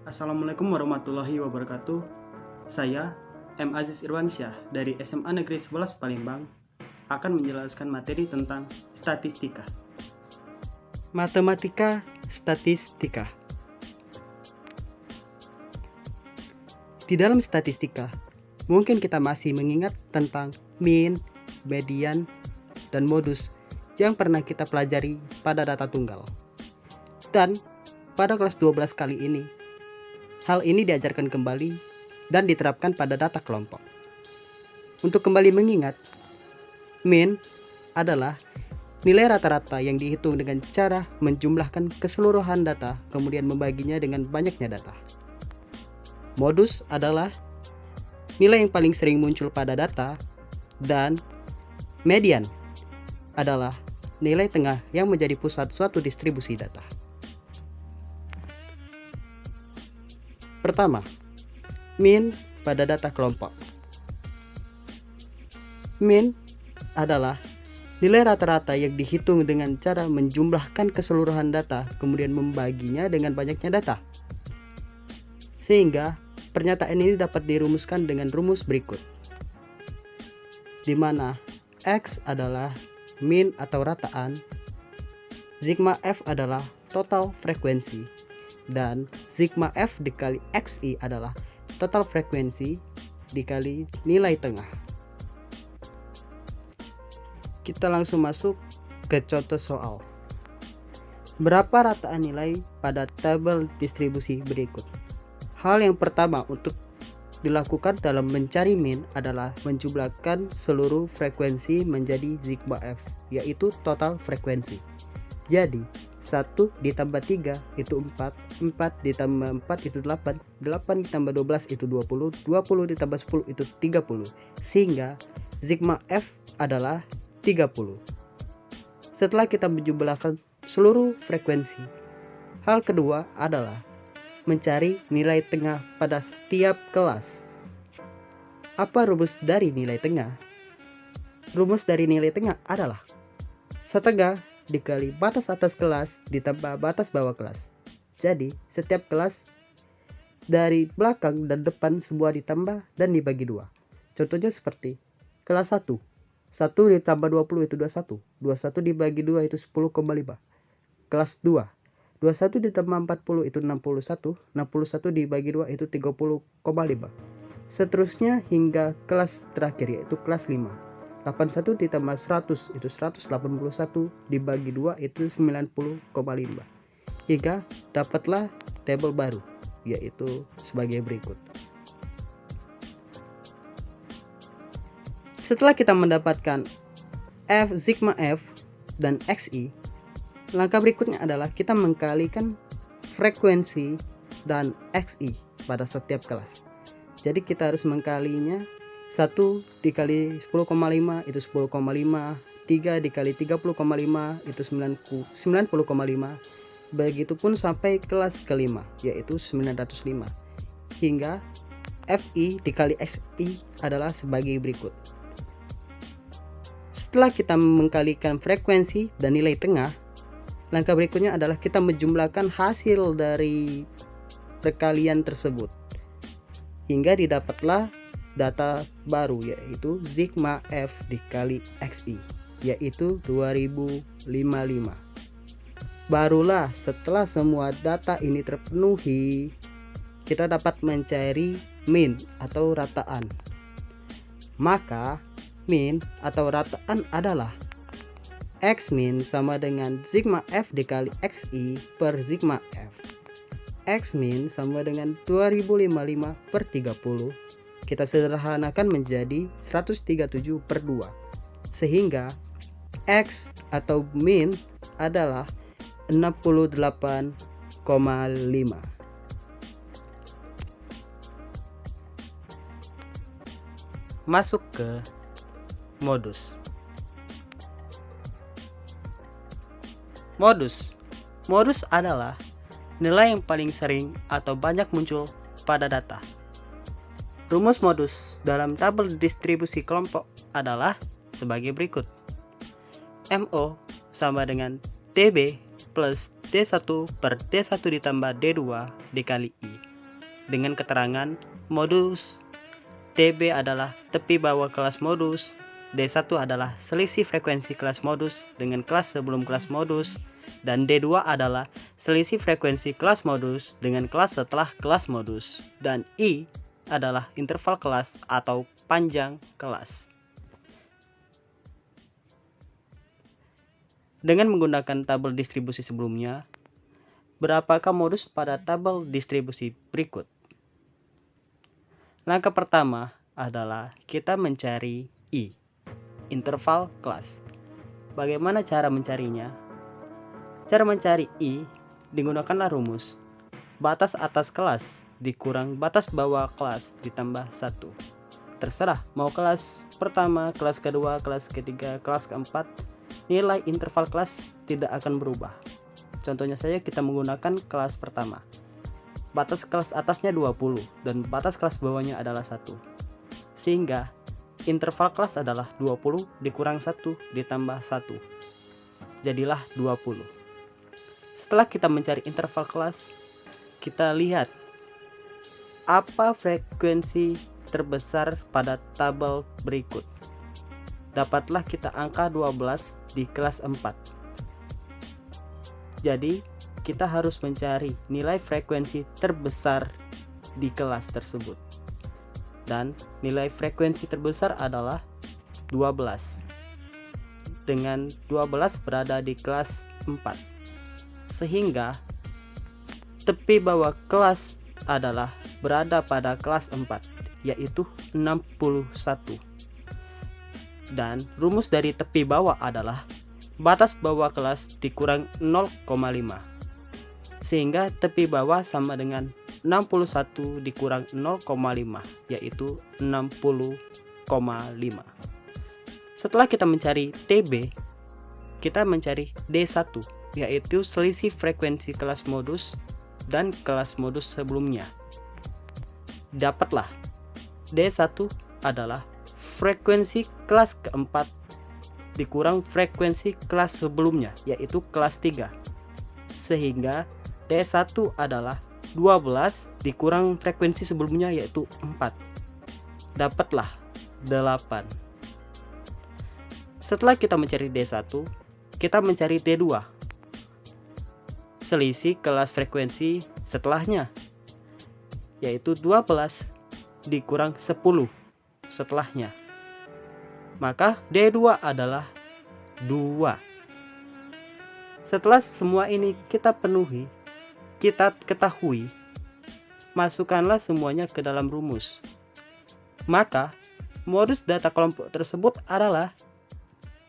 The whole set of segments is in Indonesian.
Assalamualaikum warahmatullahi wabarakatuh. Saya M. Aziz Irwansyah dari SMA Negeri 11 Palembang akan menjelaskan materi tentang statistika. Matematika statistika. Di dalam statistika, mungkin kita masih mengingat tentang mean, median, dan modus yang pernah kita pelajari pada data tunggal. Dan pada kelas 12 kali ini, hal ini diajarkan kembali dan diterapkan pada data kelompok. Untuk kembali mengingat, mean adalah nilai rata-rata yang dihitung dengan cara menjumlahkan keseluruhan data kemudian membaginya dengan banyaknya data. Modus adalah nilai yang paling sering muncul pada data, dan median adalah nilai tengah yang menjadi pusat suatu distribusi data. Pertama, mean pada data kelompok. Mean adalah nilai rata-rata yang dihitung dengan cara menjumlahkan keseluruhan data kemudian membaginya dengan banyaknya data. Sehingga pernyataan ini dapat dirumuskan dengan rumus berikut, di mana X adalah mean atau rataan, sigma F adalah total frekuensi, dan sigma F dikali XI adalah total frekuensi dikali nilai tengah. Kita langsung masuk ke contoh soal. Berapa rataan nilai pada tabel distribusi berikut? Hal yang pertama untuk dilakukan dalam mencari mean adalah menjumlahkan seluruh frekuensi menjadi sigma F, yaitu total frekuensi. Jadi 1 ditambah 3 itu 4, 4 ditambah 4 itu 8, 8 ditambah 12 itu 20, 20 ditambah 10 itu 30, sehingga sigma F adalah 30. Setelah kita menjumlahkan seluruh frekuensi, hal kedua adalah mencari nilai tengah pada setiap kelas. Apa rumus dari nilai tengah? Rumus dari nilai tengah adalah setengah dikali batas atas kelas ditambah batas bawah kelas. Jadi setiap kelas dari belakang dan depan semua ditambah dan dibagi 2. Contohnya seperti kelas 1, 1 ditambah 20 itu 21, 21 dibagi 2 itu 10,5. Kelas 2, 21 ditambah 40 itu 61, 61 dibagi 2 itu 30,5. Seterusnya hingga kelas terakhir yaitu kelas 5. 81 ditambah 100 itu 181 dibagi 2 itu 90,5, hingga dapatlah tabel baru yaitu sebagai berikut. Setelah kita mendapatkan F, sigma F dan XI, langkah berikutnya adalah kita mengkalikan frekuensi dan XI pada setiap kelas. Jadi kita harus mengkalinya. 1 dikali 10,5 itu 10,5, 3 dikali 30,5 itu 90,5, begitupun sampai kelas kelima yaitu 905, hingga FI dikali XI adalah sebagai berikut. Setelah kita mengkalikan frekuensi dan nilai tengah, langkah berikutnya adalah kita menjumlahkan hasil dari perkalian tersebut hingga didapatlah data baru yaitu sigma F dikali XI yaitu 2055. Barulah setelah semua data ini terpenuhi, kita dapat mencari mean atau rataan. Maka mean atau rataan adalah X min sama dengan sigma F dikali XI per sigma F. X min sama dengan 2055 per 30. Kita sederhanakan menjadi 137/2, sehingga X atau mean adalah 68,5. Masuk ke modus. Modus adalah nilai yang paling sering atau banyak muncul pada data. Rumus modus dalam tabel distribusi kelompok adalah sebagai berikut. MO sama dengan TB plus D1 per D1 ditambah D2 dikali I dengan keterangan modus. TB adalah tepi bawah kelas modus. D1 adalah selisih frekuensi kelas modus dengan kelas sebelum kelas modus. Dan D2 adalah selisih frekuensi kelas modus dengan kelas setelah kelas modus. Dan I adalah interval kelas atau panjang kelas. Dengan menggunakan tabel distribusi sebelumnya, berapakah modus pada tabel distribusi berikut? Langkah pertama adalah kita mencari I, interval kelas. Bagaimana cara mencarinya? Cara mencari I digunakanlah rumus batas atas kelas dikurang batas bawah kelas ditambah 1. Terserah mau kelas pertama, kelas kedua, kelas ketiga, kelas keempat, nilai interval kelas tidak akan berubah. Contohnya saja kita menggunakan kelas pertama. Batas kelas atasnya 20 dan batas kelas bawahnya adalah 1. Sehingga interval kelas adalah 20 dikurang 1 ditambah 1. Jadilah 20. Setelah kita mencari interval kelas, kita lihat apa frekuensi terbesar pada tabel berikut. Dapatlah kita angka 12 di kelas 4. Jadi kita harus mencari nilai frekuensi terbesar di kelas tersebut. Dan nilai frekuensi terbesar adalah 12. Dengan 12 berada di kelas 4. Sehingga tepi bawah kelas adalah berada pada kelas 4, yaitu 61. Dan rumus dari tepi bawah adalah batas bawah kelas dikurang 0,5. Sehingga tepi bawah sama dengan 61 dikurang 0,5, yaitu 60,5. Setelah kita mencari TB, kita mencari D1, yaitu selisih frekuensi kelas modus dan kelas modus sebelumnya. Dapatlah D1 adalah frekuensi kelas keempat dikurang frekuensi kelas sebelumnya, yaitu kelas 3. Sehingga D1 adalah 12 dikurang frekuensi sebelumnya, yaitu 4. Dapatlah 8. Setelah kita mencari D1, kita mencari D2, selisih kelas frekuensi setelahnya, yaitu 12 dikurang 10 setelahnya. Maka D2 adalah 2. Setelah semua ini kita penuhi, kita ketahui, masukkanlah semuanya ke dalam rumus. Maka modus data kelompok tersebut adalah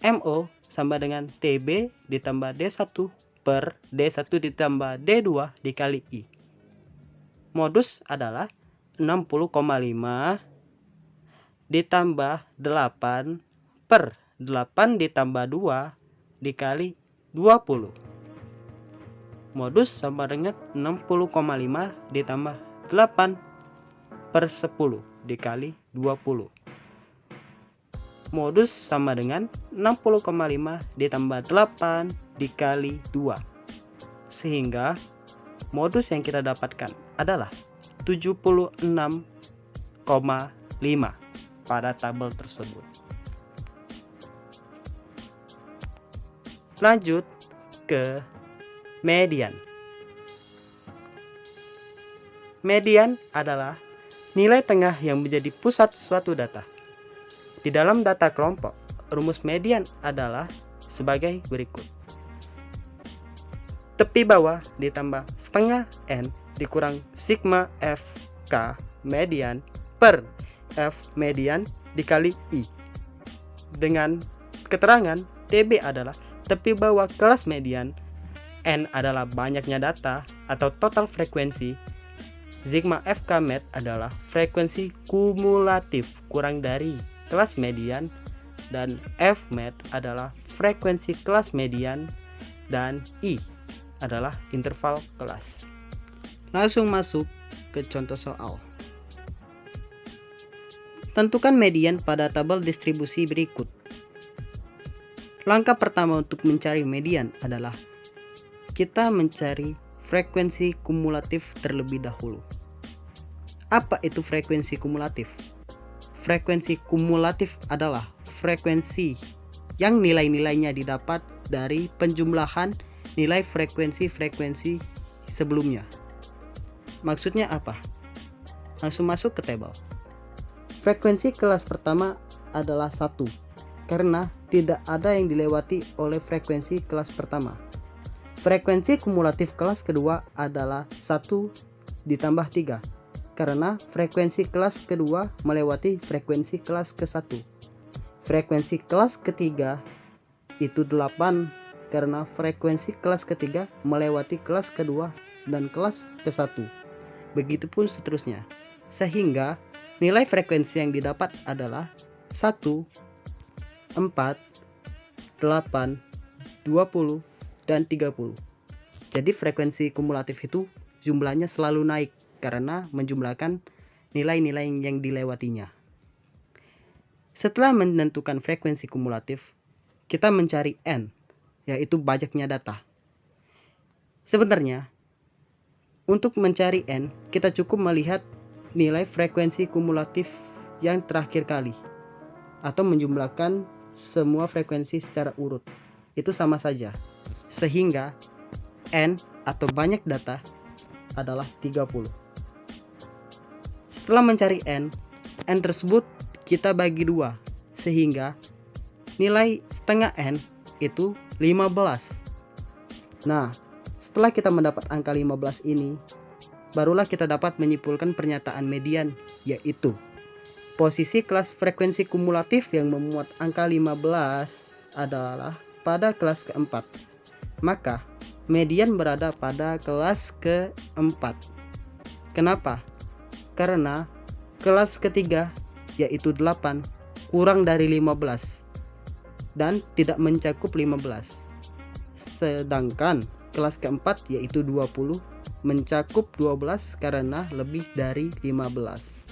MO sama dengan TB ditambah D1 per D1 ditambah D2 dikali I. Modus adalah 60,5 ditambah 8 per 8 ditambah 2 dikali 20. Modus sama dengan 60,5 ditambah 8 per 10 dikali 20. Modus sama dengan 60,5 ditambah 8 dikali 2. Sehingga modus yang kita dapatkan adalah 76,5 pada tabel tersebut. Lanjut ke median. Median adalah nilai tengah yang menjadi pusat suatu data. Di dalam data kelompok, rumus median adalah sebagai berikut. Tepi bawah ditambah setengah N dikurang sigma F K median per F median dikali I. Dengan keterangan TB adalah tepi bawah kelas median, N adalah banyaknya data atau total frekuensi, sigma FK med adalah frekuensi kumulatif kurang dari kelas median, dan F med adalah frekuensi kelas median, dan I adalah interval kelas. Langsung masuk ke contoh soal. Tentukan median pada tabel distribusi berikut. Langkah pertama untuk mencari median adalah kita mencari frekuensi kumulatif terlebih dahulu. Apa itu frekuensi kumulatif? Frekuensi kumulatif adalah frekuensi yang nilai-nilainya didapat dari penjumlahan nilai frekuensi-frekuensi sebelumnya. Maksudnya apa? Langsung masuk ke tabel. Frekuensi kelas pertama adalah 1, karena tidak ada yang dilewati oleh frekuensi kelas pertama. Frekuensi kumulatif kelas kedua adalah 1 ditambah 3, karena frekuensi kelas kedua melewati frekuensi kelas ke-1. Frekuensi kelas ketiga itu 8, karena frekuensi kelas ketiga melewati kelas kedua dan kelas ke-1. Begitupun seterusnya. Sehingga nilai frekuensi yang didapat adalah 1, 4, 8, 20, dan 30. Jadi frekuensi kumulatif itu jumlahnya selalu naik karena menjumlahkan nilai-nilai yang dilewatinya. Setelah menentukan frekuensi kumulatif, kita mencari N, yaitu banyaknya data. Sebenarnya, untuk mencari N, kita cukup melihat nilai frekuensi kumulatif yang terakhir kali, atau menjumlahkan semua frekuensi secara urut. Itu sama saja. Sehingga N atau banyak data adalah 30. Setelah mencari N tersebut kita bagi 2, sehingga nilai setengah N itu 15. Nah, setelah kita mendapat angka 15 ini, barulah kita dapat menyimpulkan pernyataan median, yaitu posisi kelas frekuensi kumulatif yang memuat angka 15 adalah pada kelas keempat. Maka, median berada pada kelas keempat. Kenapa? Karena kelas ketiga, yaitu 8, kurang dari 15 dan tidak mencakup 15. Sedangkan kelas keempat, yaitu 20, mencakup 12 karena lebih dari 15.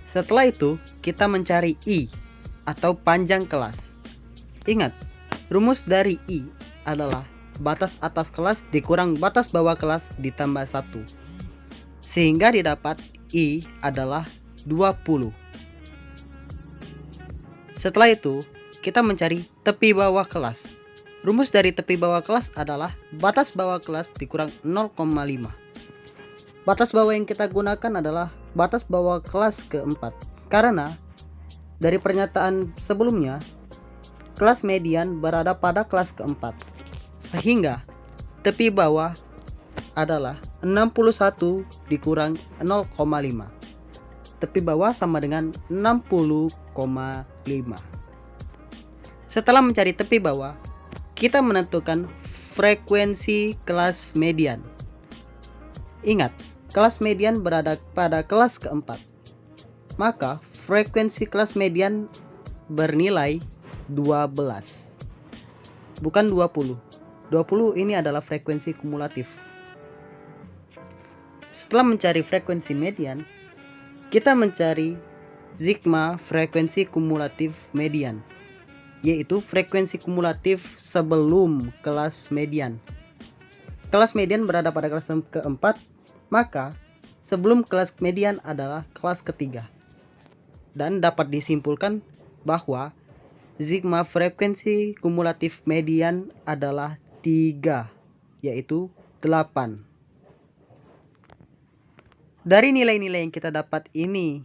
Setelah itu, kita mencari I atau panjang kelas. Ingat, rumus dari I adalah batas atas kelas dikurang batas bawah kelas ditambah 1. Sehingga didapat I adalah 20. Setelah itu, kita mencari tepi bawah kelas. Rumus dari tepi bawah kelas adalah batas bawah kelas dikurang 0,5. Batas bawah yang kita gunakan adalah batas bawah kelas keempat. Karena dari pernyataan sebelumnya, kelas median berada pada kelas keempat. Sehingga tepi bawah adalah 61 dikurang 0,5. Tepi bawah sama dengan 60,5. Setelah mencari tepi bawah, kita menentukan frekuensi kelas median. Ingat, kelas median berada pada kelas keempat. Maka frekuensi kelas median bernilai 12. Bukan 20. 20 ini adalah frekuensi kumulatif. Setelah mencari frekuensi median, kita mencari sigma frekuensi kumulatif median, yaitu frekuensi kumulatif sebelum kelas median. Kelas median berada pada kelas keempat, maka sebelum kelas median adalah kelas ketiga. Dan dapat disimpulkan bahwa sigma frekuensi kumulatif median adalah 3, yaitu 8. Dari nilai-nilai yang kita dapat ini,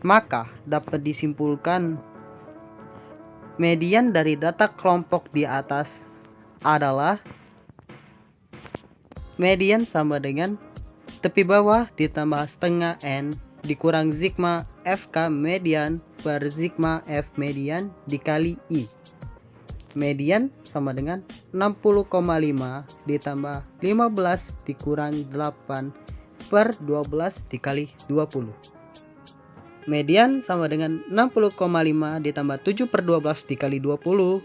maka dapat disimpulkan median dari data kelompok di atas adalah median sama dengan tepi bawah ditambah setengah N dikurang sigma FK median per sigma F median dikali I. Median sama dengan 60,5 ditambah 15 dikurang 8 per 12 dikali 20. Median sama dengan 60,5 ditambah 7 per 12 dikali 20.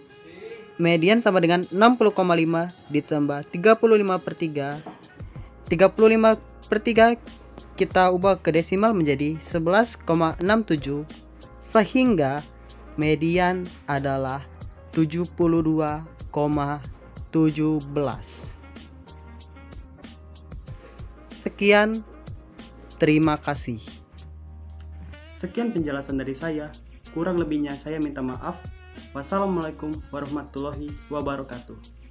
Median sama dengan 60,5 ditambah 35 per 3. 35 per 3 kita ubah ke desimal menjadi 11,67. Sehingga median adalah 72,17. Sekian Terima kasih. Sekian penjelasan dari saya. Kurang lebihnya saya minta maaf. Wassalamualaikum warahmatullahi wabarakatuh.